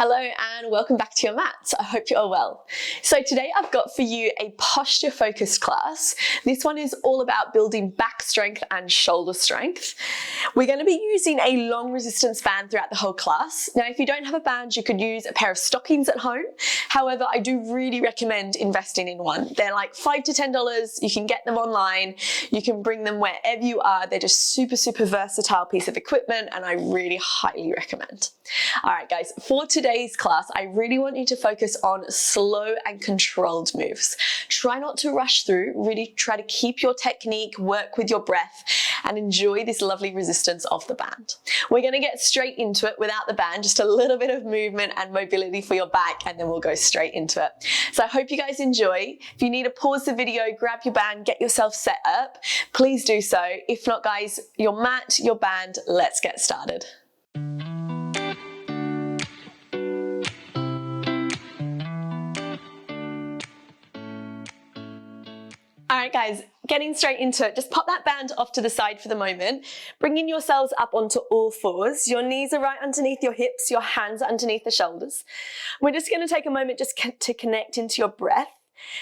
Hello and welcome back to your mats. I hope you're well. So today I've got for you a posture focused class. This one is all about building back strength and shoulder strength. We're going to be using a long resistance band throughout the whole class. Now, if you don't have a band, you could use a pair of stockings at home. However, I do really recommend investing in one. They're like $5 to $10. You can get them online. You can bring them wherever you are. They're just super versatile piece of equipment and I really highly recommend. All right, guys, for today's class, I really want you to focus on slow and controlled moves. Try not to rush through, really try to keep your technique, work with your breath, and enjoy this lovely resistance of the band. We're going to get straight into it without the band, just a little bit of movement and mobility for your back, and then we'll go straight into it. So I hope you guys enjoy. If you need to pause the video, grab your band, get yourself set up, please do so. If not, guys, your mat, your band, let's get started. All right, guys, getting straight into it, just pop that band off to the side for the moment, bringing yourselves up onto all fours. Your knees are right underneath your hips, your hands are underneath the shoulders. We're just going to take a moment just to connect into your breath.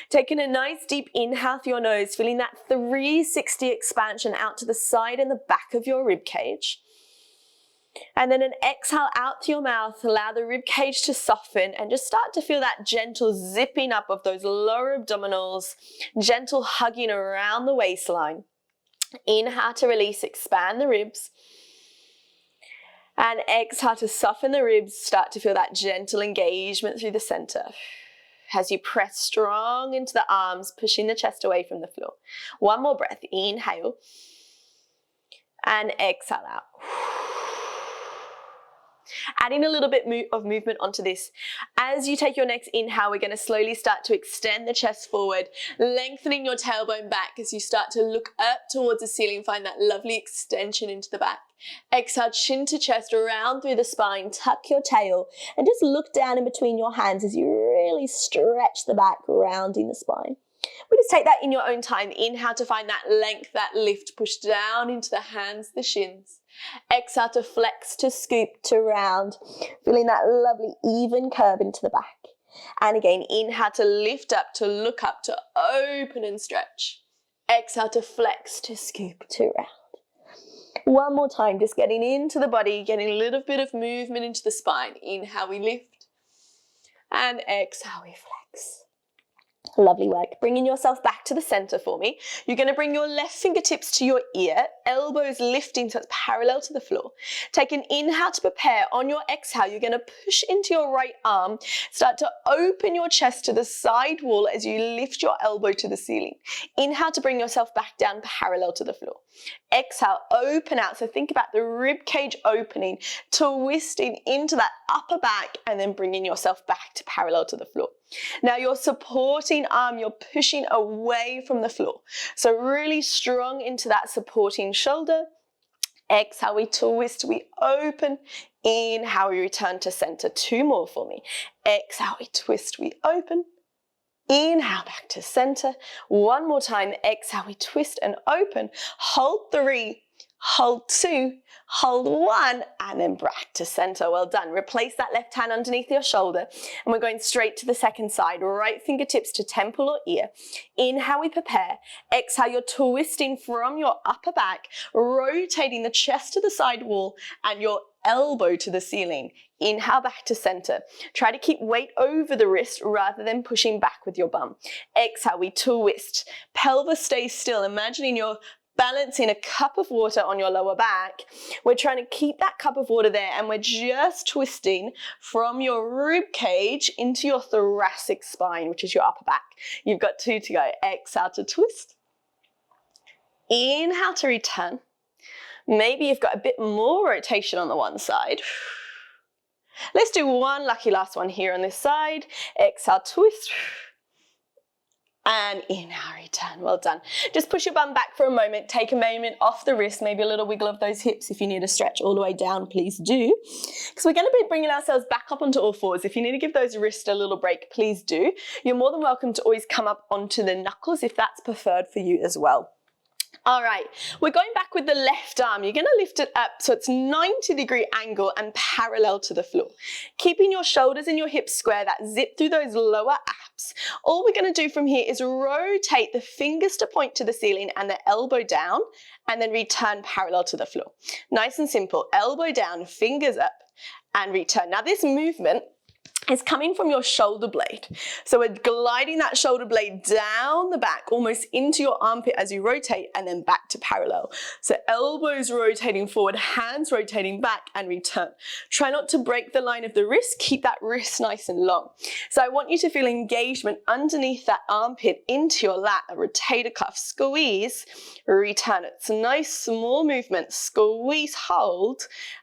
Taking a nice deep inhale through your nose, feeling that 360 expansion out to the side and the back of your rib cage. And then an exhale out through your mouth, allow the rib cage to soften and just start to feel that gentle zipping up of those lower abdominals, gentle hugging around the waistline. Inhale to release, expand the ribs. And exhale to soften the ribs, start to feel that gentle engagement through the center. As you press strong into the arms, pushing the chest away from the floor. One more breath, inhale. And exhale out. Adding a little bit of movement onto this. As you take your next inhale, we're going to slowly start to extend the chest forward, lengthening your tailbone back as you start to look up towards the ceiling, find that lovely extension into the back. Exhale, chin to chest, around through the spine, tuck your tail, and just look down in between your hands as you really stretch the back, rounding the spine. We just take that in your own time. Inhale to find that length, that lift, push down into the hands, the shins. Exhale to flex, to scoop, to round, feeling that lovely even curve into the back. And again, inhale to lift up, to look up, to open and stretch. Exhale to flex, to scoop, to round. One more time, just getting into the body, getting a little bit of movement into the spine. Inhale, we lift. And exhale, we flex. Lovely work. Bringing yourself back to the center for me. You're going to bring your left fingertips to your ear, elbows lifting so it's parallel to the floor. Take an inhale to prepare. On your exhale, you're going to push into your right arm. Start to open your chest to the side wall as you lift your elbow to the ceiling. Inhale to bring yourself back down parallel to the floor. Exhale, open out. So think about the rib cage opening, twisting into that upper back and then bringing yourself back to parallel to the floor. Now your supporting arm, you're pushing away from the floor. So really strong into that supporting shoulder. Exhale, we twist, we open. Inhale, we return to center. Two more for me. Exhale, we twist, we open. Inhale, back to center. One more time. Exhale, we twist and open. Hold 3, hold 2, hold 1, and then back to center. Well done. Replace that left hand underneath your shoulder, and we're going straight to the second side. Right fingertips to temple or ear. Inhale, we prepare. Exhale, you're twisting from your upper back, rotating the chest to the side wall and your elbow to the ceiling. Inhale, back to center. Try to keep weight over the wrist rather than pushing back with your bum. Exhale, we twist. Pelvis stays still. Imagining you're balancing a cup of water on your lower back. We're trying to keep that cup of water there, and we're just twisting from your rib cage into your thoracic spine, which is your upper back. You've got 2 to go. Exhale to twist. Inhale to return. Maybe you've got a bit more rotation on the one side. Let's do one lucky last one here on this side. Exhale, twist. And inhale, return. Well done. Just push your bum back for a moment. Take a moment off the wrist, maybe a little wiggle of those hips. If you need to stretch all the way down, please do. Because we're going to be bringing ourselves back up onto all fours. If you need to give those wrists a little break, please do. You're more than welcome to always come up onto the knuckles if that's preferred for you as well. All right, we're going back with the left arm. You're going to lift it up so it's 90-degree angle and parallel to the floor. Keeping your shoulders and your hips square, that zip through those lower abs. All we're going to do from here is rotate the fingers to point to the ceiling and the elbow down, and then return parallel to the floor. Nice and simple, elbow down, fingers up, and return. Now this movement is coming from your shoulder blade. So we're gliding that shoulder blade down the back, almost into your armpit as you rotate, and then back to parallel. So elbows rotating forward, hands rotating back, and return. Try not to break the line of the wrist, keep that wrist nice and long. So I want you to feel engagement underneath that armpit into your lat, a rotator cuff, squeeze, return. It's a nice small movement, squeeze, hold,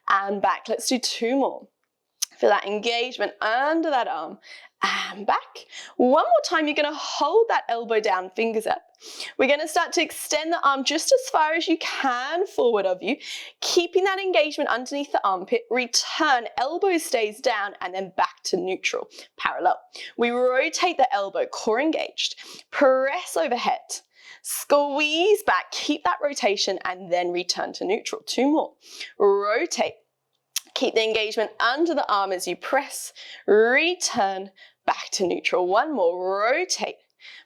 and back. Let's do 2 more. Feel that engagement under that arm and back. One more time, you're going to hold that elbow down, fingers up. We're going to start to extend the arm just as far as you can forward of you, keeping that engagement underneath the armpit. Return, elbow stays down, and then back to neutral, parallel. We rotate the elbow, core engaged. Press overhead. Squeeze back, keep that rotation, and then return to neutral. 2 more. Rotate. Keep the engagement under the arm as you press, return, back to neutral. 1 more, rotate,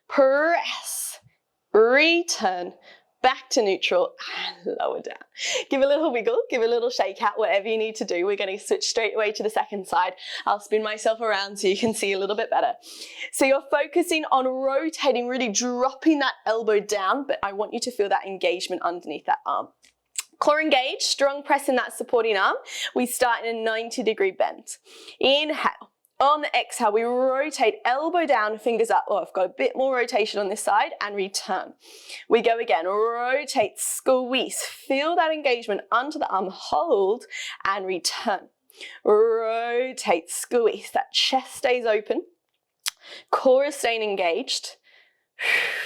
press, return, back to neutral, and lower down. Give a little wiggle, give a little shake out, whatever you need to do. We're going to switch straight away to the second side. I'll spin myself around so you can see a little bit better. So you're focusing on rotating, really dropping that elbow down, but I want you to feel that engagement underneath that arm. Core engaged, strong press in that supporting arm. We start in a 90-degree bend. Inhale. On the exhale, we rotate, elbow down, fingers up. Oh, I've got a bit more rotation on this side, and return. We go again, rotate, squeeze. Feel that engagement under the arm, hold, and return. Rotate, squeeze. That chest stays open. Core is staying engaged.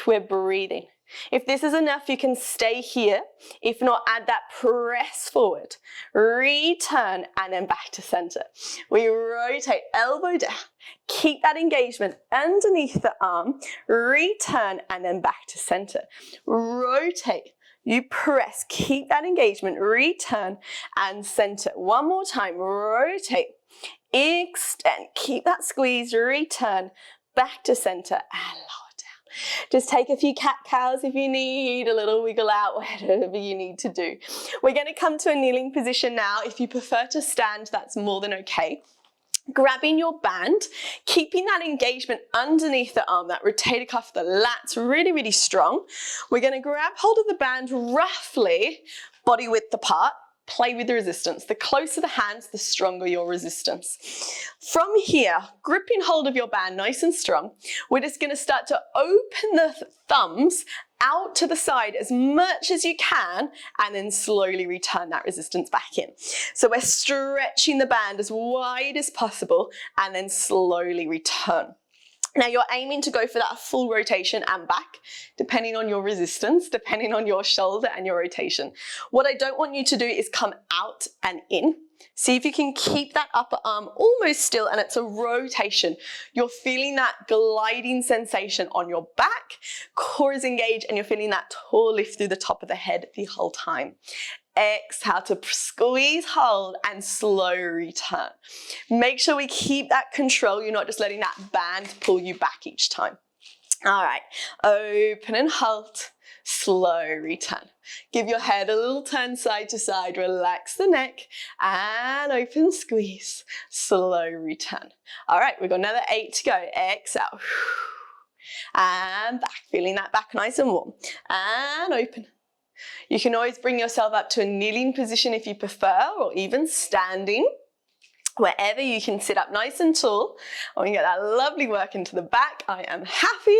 We're breathing. If this is enough, you can stay here. If not, add that press forward, return, and then back to center. We rotate, elbow down, keep that engagement underneath the arm, return, and then back to center. Rotate, you press, keep that engagement, return, and center. 1 more time, rotate, extend, keep that squeeze, return, back to center, and lower. Just take a few cat-cows if you need, a little wiggle out, whatever you need to do. We're going to come to a kneeling position now. If you prefer to stand, that's more than okay. Grabbing your band, keeping that engagement underneath the arm, that rotator cuff, the lats really, really strong. We're going to grab hold of the band roughly body width apart. Play with the resistance. The closer the hands, the stronger your resistance. From here, gripping hold of your band nice and strong, we're just going to start to open the thumbs out to the side as much as you can, and then slowly return that resistance back in. So we're stretching the band as wide as possible, and then slowly return. Now you're aiming to go for that full rotation and back, depending on your resistance, depending on your shoulder and your rotation. What I don't want you to do is come out and in. See if you can keep that upper arm almost still, and it's a rotation. You're feeling that gliding sensation on your back, core is engaged, and you're feeling that tall lift through the top of the head the whole time. Exhale to squeeze, hold, and slow return. Make sure we keep that control. You're not just letting that band pull you back each time. All right, open and hold, slow return. Give your head a little turn side to side, relax the neck, and open, squeeze, slow return. All right, we've got another 8 to go. Exhale, and back, feeling that back nice and warm, and open. You can always bring yourself up to a kneeling position if you prefer, or even standing. Wherever you can sit up nice and tall, and we get that lovely work into the back. I am happy,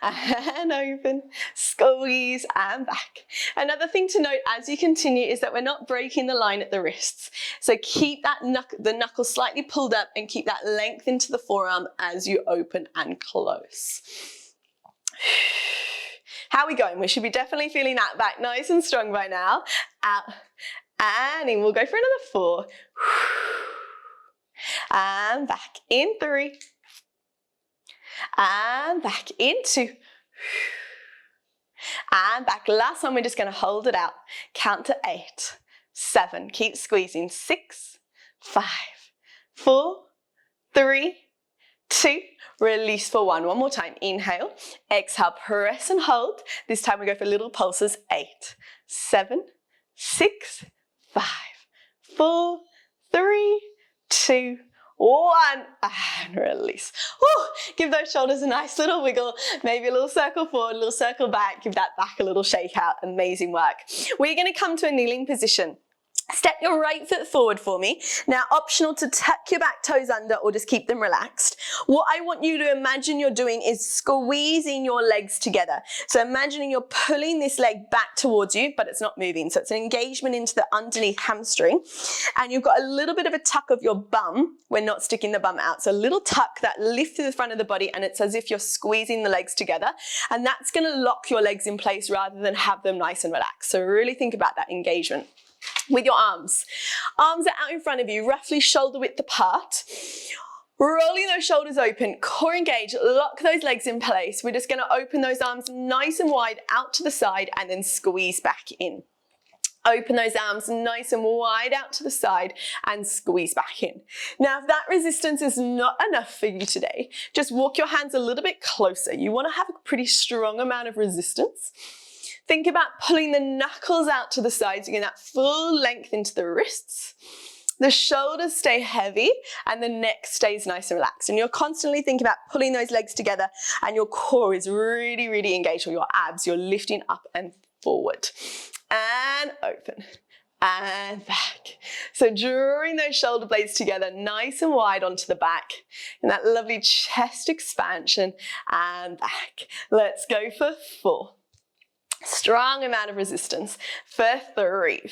and open, squeeze, and back. Another thing to note as you continue is that we're not breaking the line at the wrists. So keep that the knuckles slightly pulled up, and keep that length into the forearm as you open and close. How are we going? We should be definitely feeling that back nice and strong by now. Out and in. We'll go for another 4. And back in 3. And back in 2. And back. Last one, we're just going to hold it out. Count to 8, 7. Keep squeezing. 6, 5, 4, 3, 2. Release for 1. One more time. Inhale. Exhale. Press and hold. This time we go for little pulses. 8, 7, 6, 5, 4, 3, 2, 1, and release. Woo! Give those shoulders a nice little wiggle, maybe a little circle forward, a little circle back, give that back a little shake out. Amazing work. We're going to come to a kneeling position. Step your right foot forward for me. Now, optional to tuck your back toes under or just keep them relaxed. What I want you to imagine you're doing is squeezing your legs together. So imagining you're pulling this leg back towards you, but it's not moving. So it's an engagement into the underneath hamstring. And you've got a little bit of a tuck of your bum. We're not sticking the bum out. So a little tuck, that lift through the front of the body, and it's as if you're squeezing the legs together. And that's going to lock your legs in place rather than have them nice and relaxed. So really think about that engagement. With your arms. Arms are out in front of you, roughly shoulder width apart. Rolling those shoulders open, core engage, lock those legs in place. We're just going to open those arms nice and wide out to the side and then squeeze back in. Open those arms nice and wide out to the side and squeeze back in. Now, if that resistance is not enough for you today, just walk your hands a little bit closer. You want to have a pretty strong amount of resistance. Think about pulling the knuckles out to the sides, getting that full length into the wrists. The shoulders stay heavy and the neck stays nice and relaxed. And you're constantly thinking about pulling those legs together and your core is really, really engaged, or your abs, you're lifting up and forward. And open. And back. So drawing those shoulder blades together nice and wide onto the back. And that lovely chest expansion and back. Let's go for 4. Strong amount of resistance. For 3.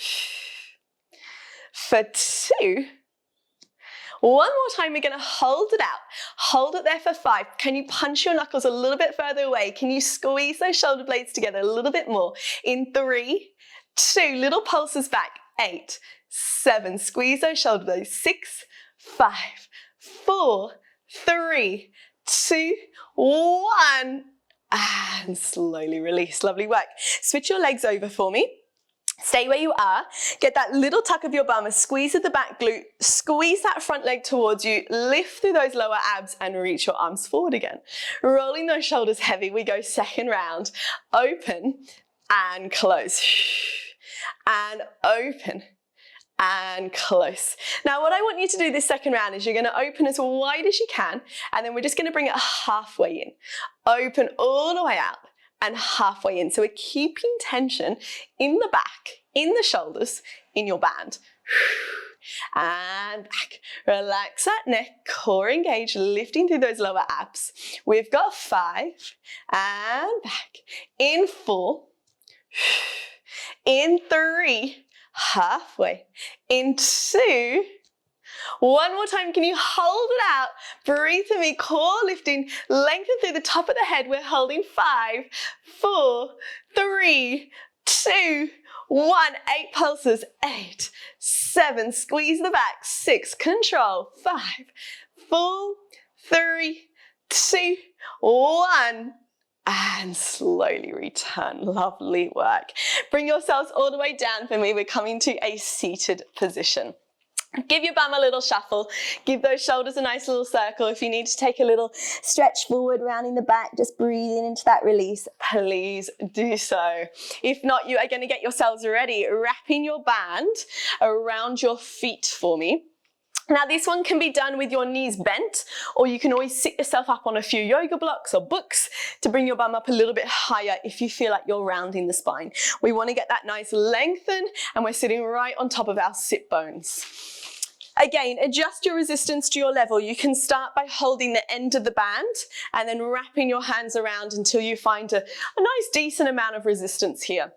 For 2. One more time, we're going to hold it out. Hold it there for 5. Can you punch your knuckles a little bit further away? Can you squeeze those shoulder blades together a little bit more? In 3, 2, little pulses back. 8, 7, squeeze those shoulder blades. 6, 5, 4, 3, 2, 1. And slowly release. Lovely work. Switch your legs over for me. Stay where you are. Get that little tuck of your bum, a squeeze of the back glute. Squeeze that front leg towards you. Lift through those lower abs and reach your arms forward again. Rolling those shoulders heavy. We go second round. Open and close. And open and close. Now what I want you to do this second round is you're going to open as wide as you can, and then we're just going to bring it halfway in. Open all the way out and halfway in. So we're keeping tension in the back, in the shoulders, in your band. And back. Relax that neck, core engage, lifting through those lower abs. We've got 5 and back. In 4, in 3, halfway. In 2, one more time. Can you hold it out? Breathe for me. Core lifting, lengthen through the top of the head. We're holding 5, 4, 3, 2, 1. 8 pulses. 8, 7. Squeeze the back. 6. Control. 5, 4, 3, 2, 1. And slowly return. Lovely work. Bring yourselves all the way down for me. We're coming to a seated position. Give your bum a little shuffle. Give those shoulders a nice little circle. If you need to take a little stretch forward, rounding the back, just breathing into that release, please do so. If not, you are going to get yourselves ready, wrapping your band around your feet for me. Now this one can be done with your knees bent, or you can always sit yourself up on a few yoga blocks or books to bring your bum up a little bit higher if you feel like you're rounding the spine. We want to get that nice lengthen, and we're sitting right on top of our sit bones. Again, adjust your resistance to your level. You can start by holding the end of the band and then wrapping your hands around until you find a nice decent amount of resistance here.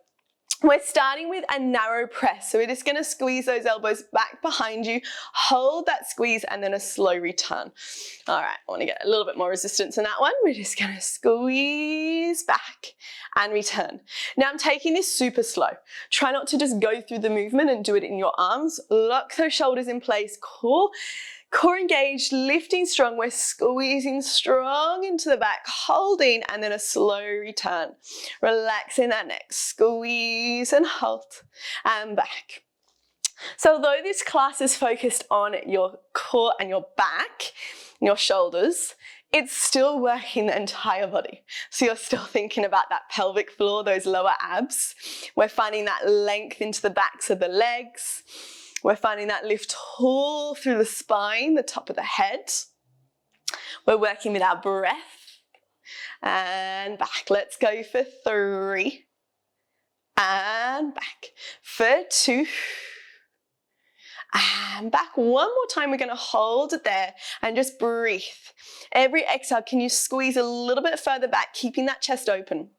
We're starting with a narrow press, so we're just going to squeeze those elbows back behind you, hold that squeeze, and then a slow return. All right, I want to get a little bit more resistance in that one. We're just going to squeeze back and return. Now I'm taking this super slow. Try not to just go through the movement and do it in your arms. Lock those shoulders in place, core Core engaged, lifting strong. We're squeezing strong into the back, holding, and then a slow return. Relaxing that neck, squeeze and hold, and back. So although this class is focused on your core and your back, your shoulders, it's still working the entire body. So you're still thinking about that pelvic floor, those lower abs. We're finding that length into the backs of the legs. We're finding that lift all through the spine, the top of the head. We're working with our breath. And back. Let's go for 3. And back. For 2. And back. One more time, we're going to hold it there and just breathe. Every exhale, can you squeeze a little bit further back, keeping that chest open?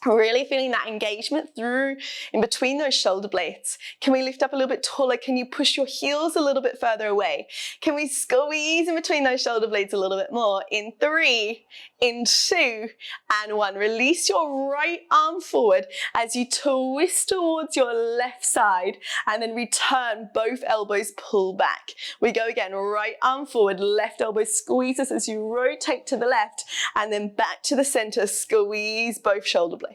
Really feeling that engagement through in between those shoulder blades. Can we lift up a little bit taller? Can you push your heels a little bit further away? Can we squeeze in between those shoulder blades a little bit more? In 3, in 2, and 1. Release your right arm forward as you twist towards your left side and then return, both elbows pull back. We go again, right arm forward, left elbow squeezes as you rotate to the left and then back to the center, squeeze both shoulder blades.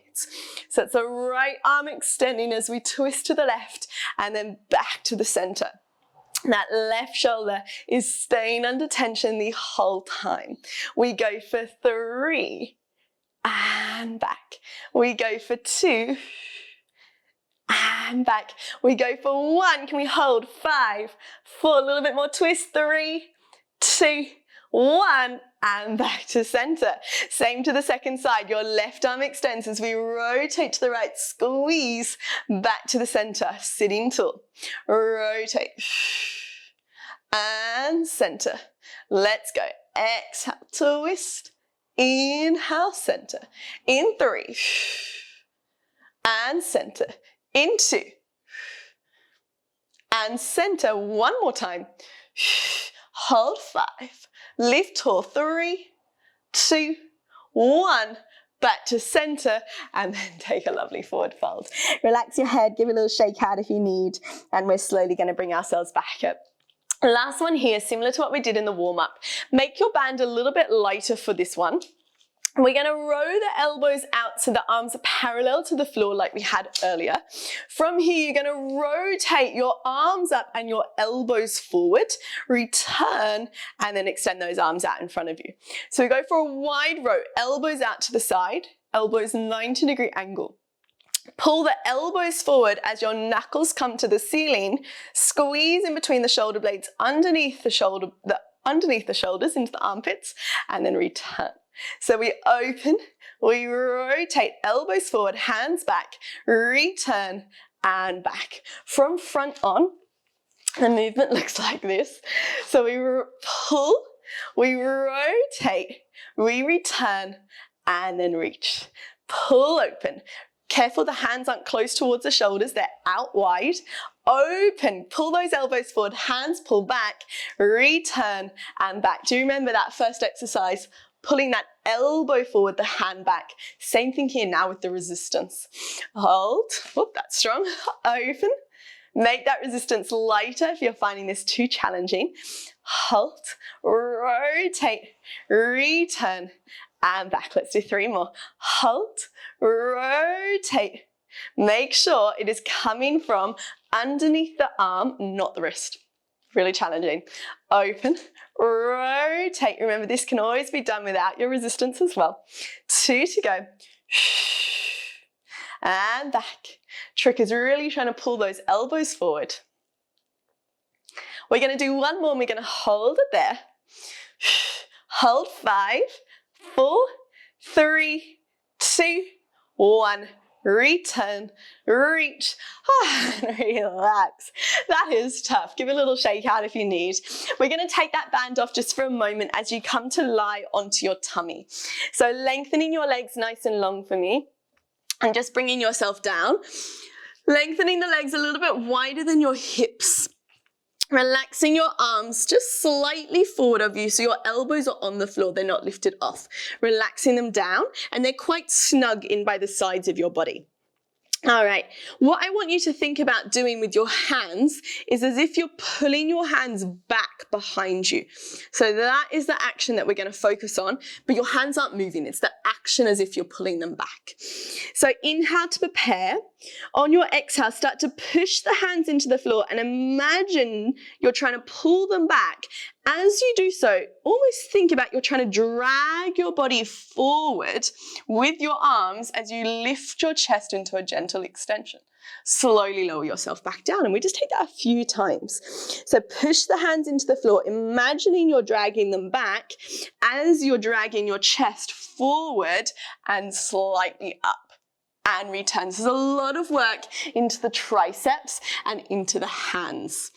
So it's the right arm extending as we twist to the left and then back to the center. That left shoulder is staying under tension the whole time. We go for 3 and back. We go for 2 and back. We go for 1. Can we hold? 5, 4, a little bit more twist. 3, 2, 1, and back to center. Same to the second side. Your left arm extends as we rotate to the right, squeeze back to the center, sitting tall. Rotate and center. Let's go. Exhale, twist. Inhale, center. In 3 and center. In 2 and center. One more time. Hold 5. Lift tall, 3, 2, 1, back to center, and then take a lovely forward fold. Relax your head, give it a little shake out if you need, and we're slowly going to bring ourselves back up. Last one here, similar to what we did in the warm-up. Make your band a little bit lighter for this one. We're going to row the elbows out so the arms are parallel to the floor like we had earlier. From here, you're going to rotate your arms up and your elbows forward, return, and then extend those arms out in front of you. So we go for a wide row, elbows out to the side, elbows 90-degree angle. Pull the elbows forward as your knuckles come to the ceiling, squeeze in between the shoulder blades underneath the shoulders into the armpits, and then return. So we open, we rotate, elbows forward, hands back, return and back. From front on, the movement looks like this. So we pull, we rotate, we return and then reach. Pull open. Careful the hands aren't close towards the shoulders, they're out wide. Open, pull those elbows forward, hands pull back, return and back. Do you remember that first exercise? Pulling that elbow forward, the hand back. Same thing here now with the resistance. Hold, whoop, that's strong. Open, make that resistance lighter if you're finding this too challenging. Hold, rotate, return, and back. Let's do 3 more. Hold, rotate. Make sure it is coming from underneath the arm, not the wrist. Really challenging. Open, rotate. Remember, this can always be done without your resistance as well. 2 to go. And back. Trick is really trying to pull those elbows forward. We're going to do 1 more and we're going to hold it there. Hold 5, 4, 3, 2, 1. Return, reach, and relax. That is tough. Give a little shake out if you need. We're going to take that band off just for a moment as you come to lie onto your tummy. So lengthening your legs nice and long for me and just bringing yourself down. Lengthening the legs a little bit wider than your hips. Relaxing your arms just slightly forward of you so your elbows are on the floor, they're not lifted off. Relaxing them down and they're quite snug in by the sides of your body. All right, what I want you to think about doing with your hands is as if you're pulling your hands back behind you. So that is the action that we're going to focus on, but your hands aren't moving. It's the action as if you're pulling them back. So inhale to prepare. On your exhale, start to push the hands into the floor and imagine you're trying to pull them back. As you do so, almost think about you're trying to drag your body forward with your arms as you lift your chest into a gentle extension. Slowly lower yourself back down, and we just take that a few times. So push the hands into the floor, imagining you're dragging them back as you're dragging your chest forward and slightly up. And return. So there's a lot of work into the triceps and into the hands.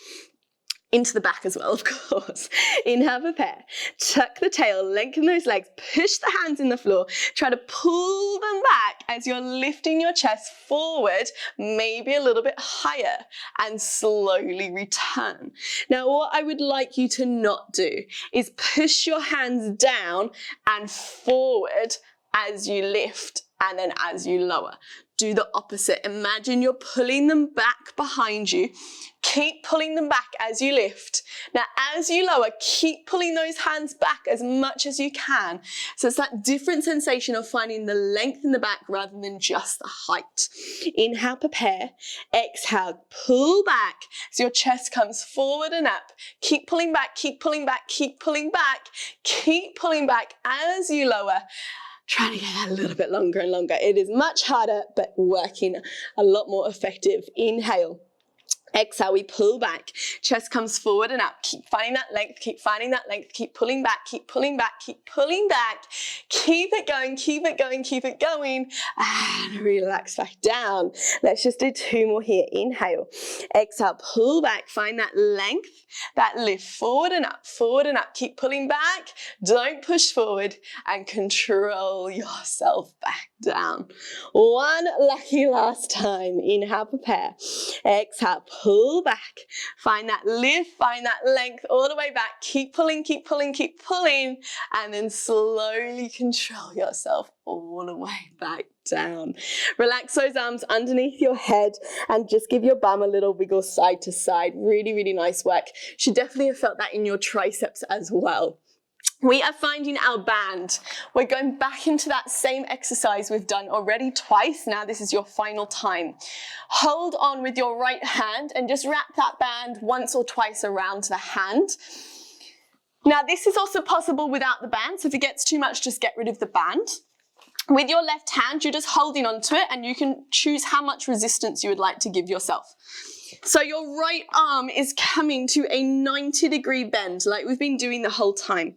Into the back as well, of course. Inhale, prepare. Tuck the tail, lengthen those legs, push the hands in the floor. Try to pull them back as you're lifting your chest forward, maybe a little bit higher, and slowly return. Now, what I would like you to not do is push your hands down and forward as you lift and then as you lower. Do the opposite. Imagine you're pulling them back behind you. Keep pulling them back as you lift. Now, as you lower, keep pulling those hands back as much as you can. So it's that different sensation of finding the length in the back rather than just the height. Inhale, prepare. Exhale, pull back so your chest comes forward and up. Keep pulling back, keep pulling back, keep pulling back. Keep pulling back as you lower. Trying to get that a little bit longer and longer. It is much harder, but working a lot more effective. Inhale. Exhale, we pull back. Chest comes forward and up. Keep finding that length, keep finding that length. Keep pulling back, keep pulling back, keep pulling back. Keep it going, keep it going, keep it going. And relax back down. Let's just do 2 more here. Inhale. Exhale, pull back. Find that length, that lift forward and up, forward and up. Keep pulling back. Don't push forward and control yourself back down. One lucky last time. Inhale, prepare. Exhale, pull back. Find that lift, find that length all the way back. Keep pulling, keep pulling, keep pulling. And then slowly control yourself all the way back down. Relax those arms underneath your head and just give your bum a little wiggle side to side. Really, really nice work. You should definitely have felt that in your triceps as well. We are finding our band. We're going back into that same exercise we've done already twice. Now this is your final time. Hold on with your right hand and just wrap that band once or twice around the hand. Now this is also possible without the band, so if it gets too much, just get rid of the band. With your left hand, you're just holding onto it and you can choose how much resistance you would like to give yourself. So your right arm is coming to a 90-degree bend like we've been doing the whole time.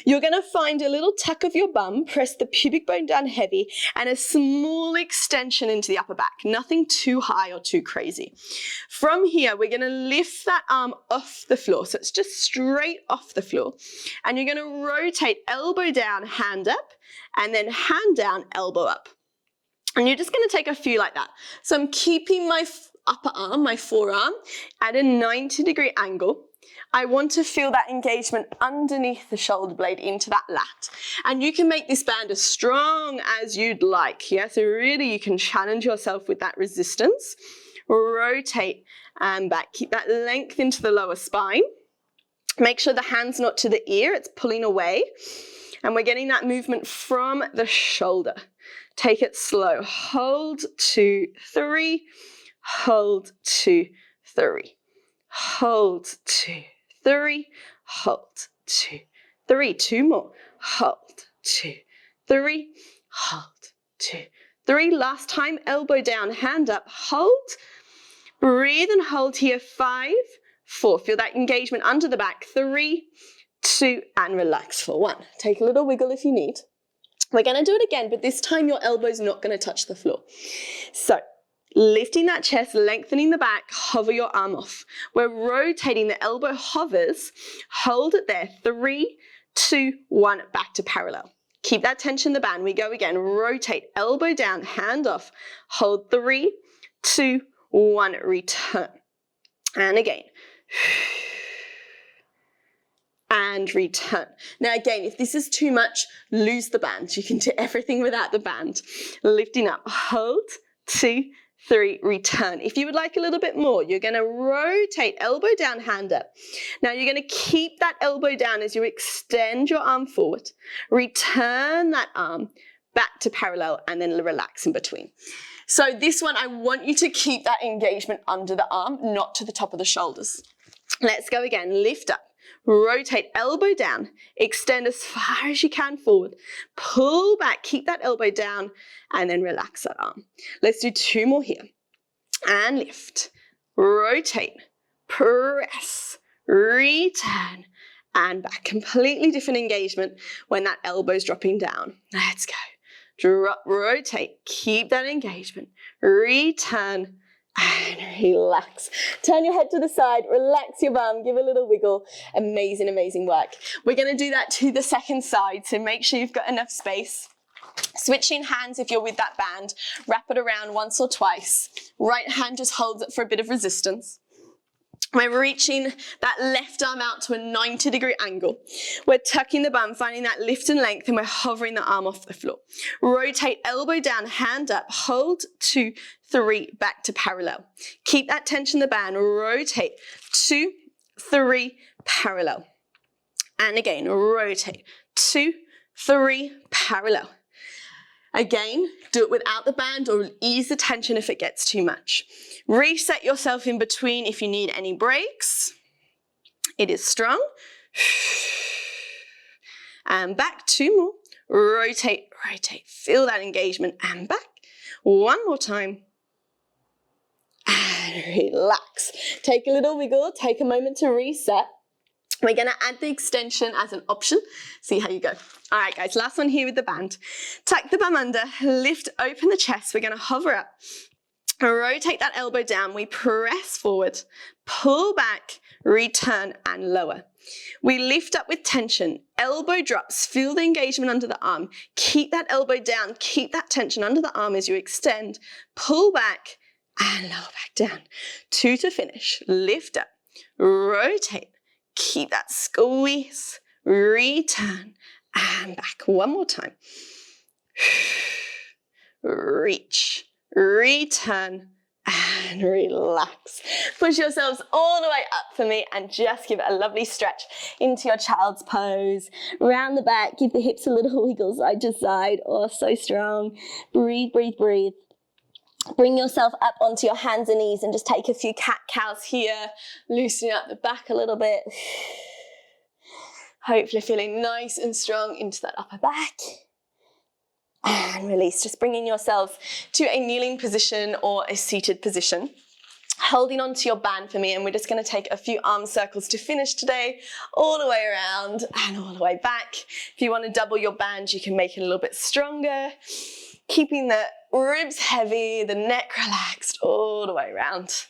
You're going to find a little tuck of your bum, press the pubic bone down heavy, and a small extension into the upper back. Nothing too high or too crazy. From here, we're going to lift that arm off the floor. So it's just straight off the floor. And you're going to rotate elbow down, hand up, and then hand down, elbow up. And you're just going to take a few like that. So I'm keeping my upper arm, my forearm, at a 90-degree angle. I want to feel that engagement underneath the shoulder blade into that lat. And you can make this band as strong as you'd like. Yeah, so really you can challenge yourself with that resistance. Rotate and back. Keep that length into the lower spine. Make sure the hand's not to the ear, it's pulling away. And we're getting that movement from the shoulder. Take it slow. Hold, 2, 3. Hold, 2, 3. Hold, 2, 3. Hold, 2, 3. 2 more. Hold, 2, 3. Hold, 2, 3. Last time, elbow down, hand up. Hold. Breathe and hold here. 5, 4. Feel that engagement under the back. 3, 2, and relax for 1. Take a little wiggle if you need. We're going to do it again, but this time your elbow's not going to touch the floor. So, lifting that chest, lengthening the back, hover your arm off. We're rotating, the elbow hovers, hold it there. 3, 2, 1, back to parallel. Keep that tension in the band. We go again, rotate, elbow down, hand off, hold 3, 2, 1, return. And again. And return. Now again, if this is too much, lose the band. You can do everything without the band. Lifting up, hold, 2, 3, return. If you would like a little bit more, you're going to rotate, elbow down, hand up. Now you're going to keep that elbow down as you extend your arm forward. Return that arm back to parallel and then relax in between. So this one, I want you to keep that engagement under the arm, not to the top of the shoulders. Let's go again. Lift up, rotate, elbow down, extend as far as you can forward, pull back, keep that elbow down, and then relax that arm. Let's do 2 more here. And lift, rotate, press, return, and back. Completely different engagement when that elbow's dropping down. Let's go. Drop, rotate, keep that engagement, return, and relax. Turn your head to the side, relax your bum, give a little wiggle. Amazing, amazing work. We're going to do that to the second side, so make sure you've got enough space. Switching hands if you're with that band, wrap it around once or twice. Right hand just holds it for a bit of resistance. We're reaching that left arm out to a 90-degree angle. We're tucking the bum, finding that lift and length, and we're hovering the arm off the floor. Rotate, elbow down, hand up, hold 2, 3, back to parallel. Keep that tension in the band, rotate, 2, 3, parallel. And again, rotate, 2, 3, parallel. Again, do it without the band or ease the tension if it gets too much. Reset yourself in between if you need any breaks. It is strong. And back, 2 more. Rotate, rotate. Feel that engagement and back. 1 more time. And relax. Take a little wiggle, take a moment to reset. We're going to add the extension as an option. See how you go. All right, guys, last one here with the band. Tuck the bum under, lift open the chest. We're going to hover up, rotate that elbow down. We press forward, pull back, return and lower. We lift up with tension, elbow drops, feel the engagement under the arm. Keep that elbow down, keep that tension under the arm as you extend, pull back and lower back down. 2 to finish. Lift up, rotate. Keep that squeeze, return, and back. 1 more time. Reach, return, and relax. Push yourselves all the way up for me and just give it a lovely stretch into your child's pose. Round the back, give the hips a little wiggle side to side. Oh, so strong. Breathe, breathe, breathe. Bring yourself up onto your hands and knees and just take a few cat-cows here, loosening up the back a little bit. Hopefully feeling nice and strong into that upper back. And release, just bringing yourself to a kneeling position or a seated position. Holding onto your band for me, and we're just going to take a few arm circles to finish today, all the way around and all the way back. If you want to double your band, you can make it a little bit stronger. Keeping the ribs heavy, the neck relaxed all the way around.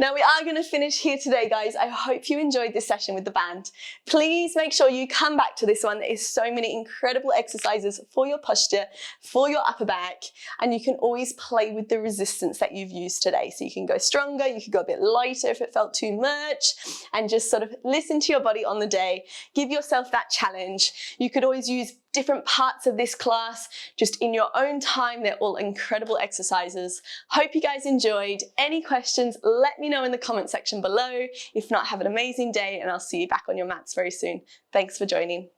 Now we are going to finish here today, guys. I hope you enjoyed this session with the band. Please make sure you come back to this one. There is so many incredible exercises for your posture, for your upper back, and you can always play with the resistance that you've used today. So you can go stronger, you could go a bit lighter if it felt too much, and just sort of listen to your body on the day. Give yourself that challenge. You could always use different parts of this class just in your own time. They're all incredible exercises. Hope you guys enjoyed. Any questions, let me know in the comment section below. If not, have an amazing day and I'll see you back on your mats very soon. Thanks for joining.